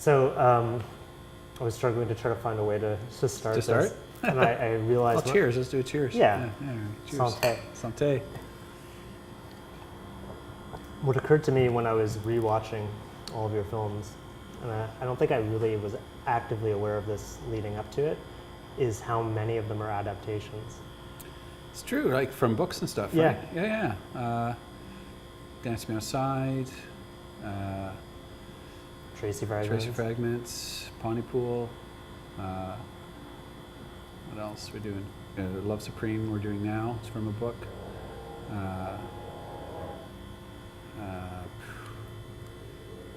So I was struggling to try to find a way to start To start? this. And I realized... Oh, cheers. Let's do a cheers. Yeah. Cheers. Santé. Santé. What occurred to me when I was rewatching all of your films, and I don't think I really was actively aware of this leading up to it, is how many of them are adaptations. It's true, like from books and stuff, Yeah. right? Yeah. Dance Me Outside, Tracey Fragments. Tracey Fragments, Pontypool. What else we're doing? Love Supreme we're doing now. It's from a book.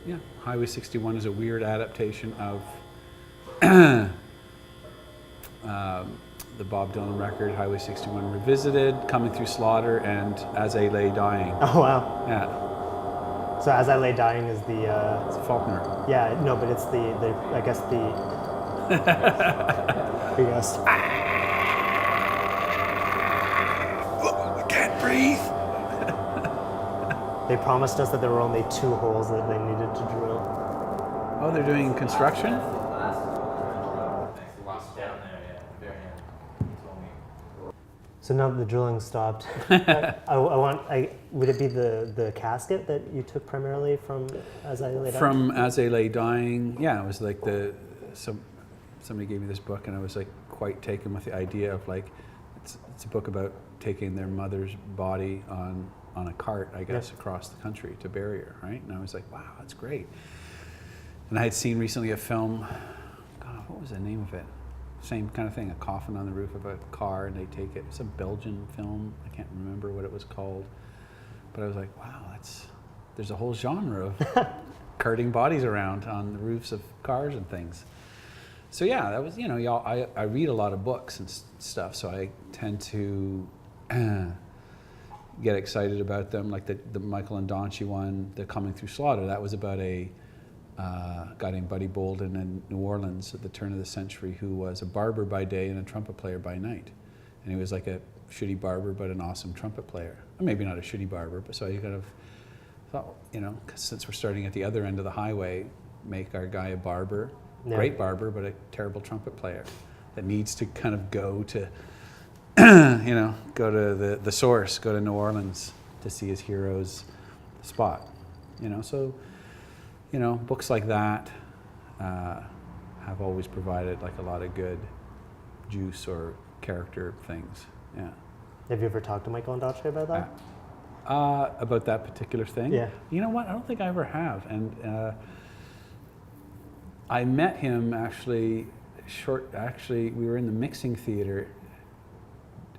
Yeah, Highway 61 is a weird adaptation of the Bob Dylan record, Highway 61 Revisited, Coming Through Slaughter, and As I Lay Dying. Oh, wow. Yeah. So As I Lay Dying is the... It's Faulkner. Yeah, no, but it's the I guess the... Yes. I can't breathe. They promised us that there were only 2 holes that they needed to drill. Oh, they're doing construction? So now that the drilling stopped, would it be the casket that you took primarily from As I Lay Dying? From As I Lay Dying, yeah, it was like somebody gave me this book and I was like quite taken with the idea of like, it's a book about taking their mother's body on a cart, I guess, across the country to bury her, right? And I was like, wow, that's great. And I had seen recently a film, God, what was the name of it? Same kind of thing, a coffin on the roof of a car, and they take it. It's a Belgian film. I can't remember what it was called. But I was like, wow, there's a whole genre of carting bodies around on the roofs of cars and things. So yeah, that was, I read a lot of books and stuff, so I tend to get excited about them, like the Michael Ondaatje one, the Coming Through Slaughter. That was about a guy named Buddy Bolden in New Orleans at the turn of the century who was a barber by day and a trumpet player by night. And he was like a shitty barber but an awesome trumpet player. Or maybe not a shitty barber, but so you kind of thought, 'cause since we're starting at the other end of the highway, make our guy a barber, great barber, but a terrible trumpet player that needs to kind of go to go to the source, go to New Orleans to see his hero's spot. So books like that have always provided like a lot of good juice or character things. Yeah. Have you ever talked to Michael Ondaatje about that? About that particular thing? Yeah. You know what? I don't think I ever have. And I met him actually we were in the mixing theater.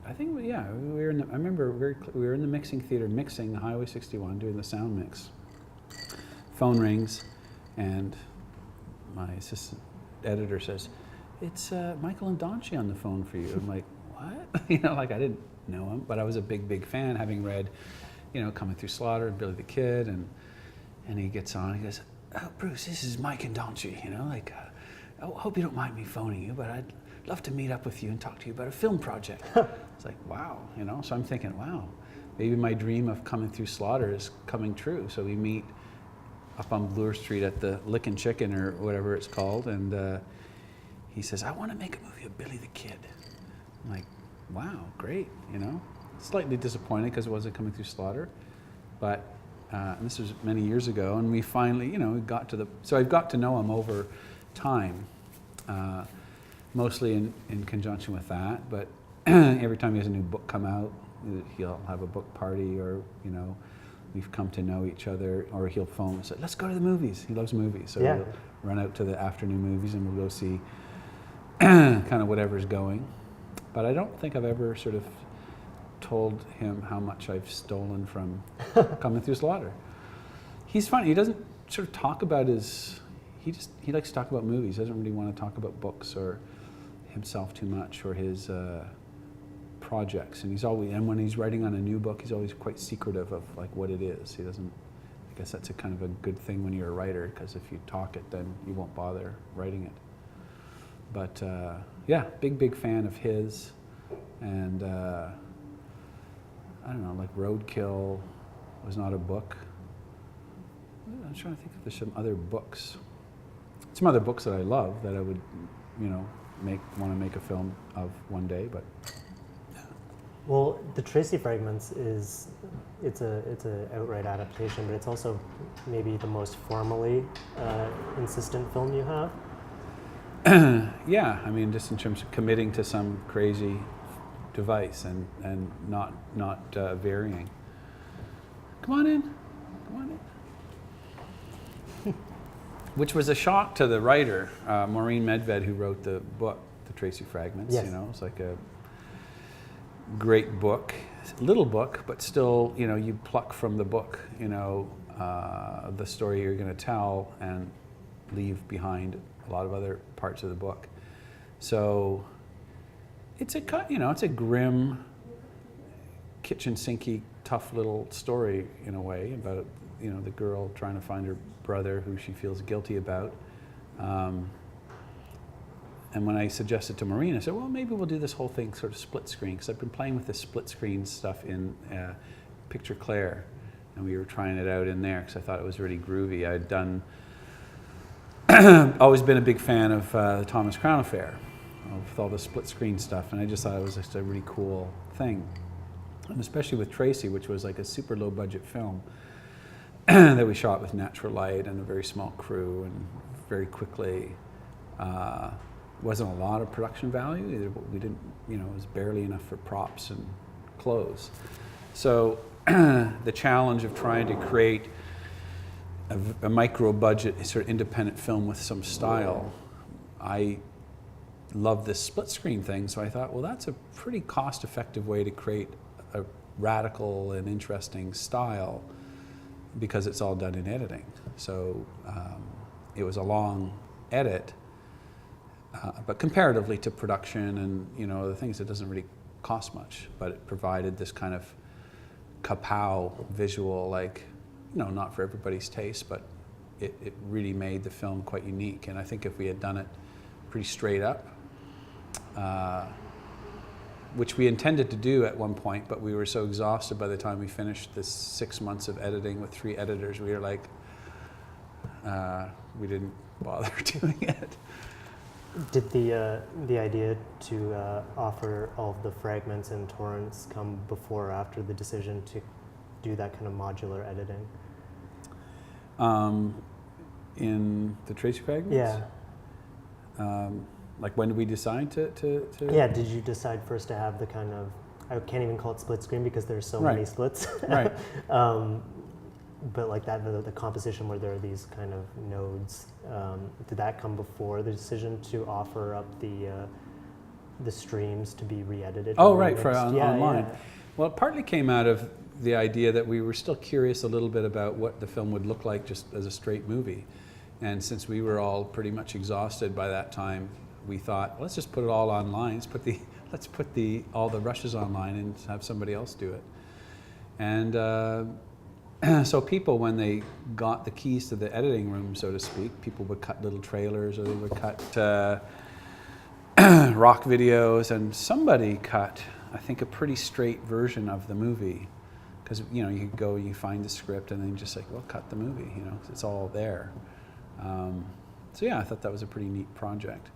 I think, we were in the, I remember we were in the mixing theater mixing Highway 61, doing the sound mix. Phone rings, and my assistant editor says, "It's Michael Ondaatje on the phone for you." I'm like, "What?" Like I didn't know him, but I was a big fan, having read, Coming Through Slaughter and Billy the Kid, and he gets on. He goes, "Oh, Bruce, this is Mike Ondaatje. I hope you don't mind me phoning you, but I'd love to meet up with you and talk to you about a film project." It's like, wow, So I'm thinking, wow, maybe my dream of Coming Through Slaughter is coming true. So we meet up on Bloor Street at the Lickin' Chicken or whatever it's called, and he says, "I want to make a movie of Billy the Kid." I'm like, wow, great, Slightly disappointed because it wasn't Coming Through Slaughter, but and this was many years ago, and we finally, so I've got to know him over time, mostly in conjunction with that, but every time he has a new book come out, he'll have a book party, or, we've come to know each other, or he'll phone and say, "Let's go to the movies." He loves movies, so we'll run out to the afternoon movies and we'll go see kind of whatever's going. But I don't think I've ever sort of told him how much I've stolen from Coming Through Slaughter. He's funny. He doesn't sort of talk about he likes to talk about movies. He doesn't really want to talk about books or himself too much, or his projects. And when he's writing on a new book, he's always quite secretive of like what it is. He doesn't. I guess that's a kind of a good thing when you're a writer, because if you talk it, then you won't bother writing it. But big fan of his, and I don't know, like Roadkill was not a book. I'm trying to think if there's some other books some other books that I love that I would, want to make a film of one day. But Well, the Tracey Fragments it's a outright adaptation, but it's also maybe the most formally insistent film you have. yeah, I mean, just in terms of committing to some crazy device and not varying. Come on in. Which was a shock to the writer, Maureen Medved, who wrote the book, The Tracey Fragments. Yes. It's like a great book, little book, but still, you pluck from the book, the story you're going to tell and leave behind a lot of other parts of the book. So it's a grim, kitchen sinky, tough little story in a way about, the girl trying to find her brother who she feels guilty about. And when I suggested to Maureen, I said, well, maybe we'll do this whole thing sort of split screen, because I've been playing with this split screen stuff in Picture Claire, and we were trying it out in there because I thought it was really groovy. I'd done, always been a big fan of the Thomas Crown Affair, with all the split screen stuff, and I just thought it was just a really cool thing. And especially with Tracey, which was like a super low budget film that we shot with natural light and a very small crew and very quickly. Wasn't a lot of production value either, but we didn't, it was barely enough for props and clothes. So the challenge of trying to create a micro budget sort of independent film with some style, I love this split screen thing, so I thought, well, that's a pretty cost effective way to create a radical and interesting style, because it's all done in editing. So it was a long edit, but comparatively to production and other things, it doesn't really cost much, but it provided this kind of kapow visual, not for everybody's taste, but it really made the film quite unique. And I think if we had done it pretty straight up, which we intended to do at one point, but we were so exhausted by the time we finished this 6 months of editing with 3 editors, we were like, we didn't bother doing it. Did the idea to offer all of the fragments in torrents come before or after the decision to do that kind of modular editing? In the Tracey Fragments? Yeah. When did we decide to? Yeah, did you decide first to have the kind of, I can't even call it split screen because there's so many splits. Right. But like that, the composition where there are these kind of nodes, did that come before the decision to offer up the streams to be re-edited? Oh, right, for Yeah, online. yeah. Well, it partly came out of the idea that we were still curious a little bit about what the film would look like just as a straight movie. And since we were all pretty much exhausted by that time, we thought, well, let's just put it all online. Let's put all the rushes online and have somebody else do it. And so people, when they got the keys to the editing room, so to speak, people would cut little trailers, or they would cut rock videos, and somebody cut, I think, a pretty straight version of the movie. Because you could go, you find the script, and then just like, well, cut the movie. 'Cause it's all there. So yeah, I thought that was a pretty neat project.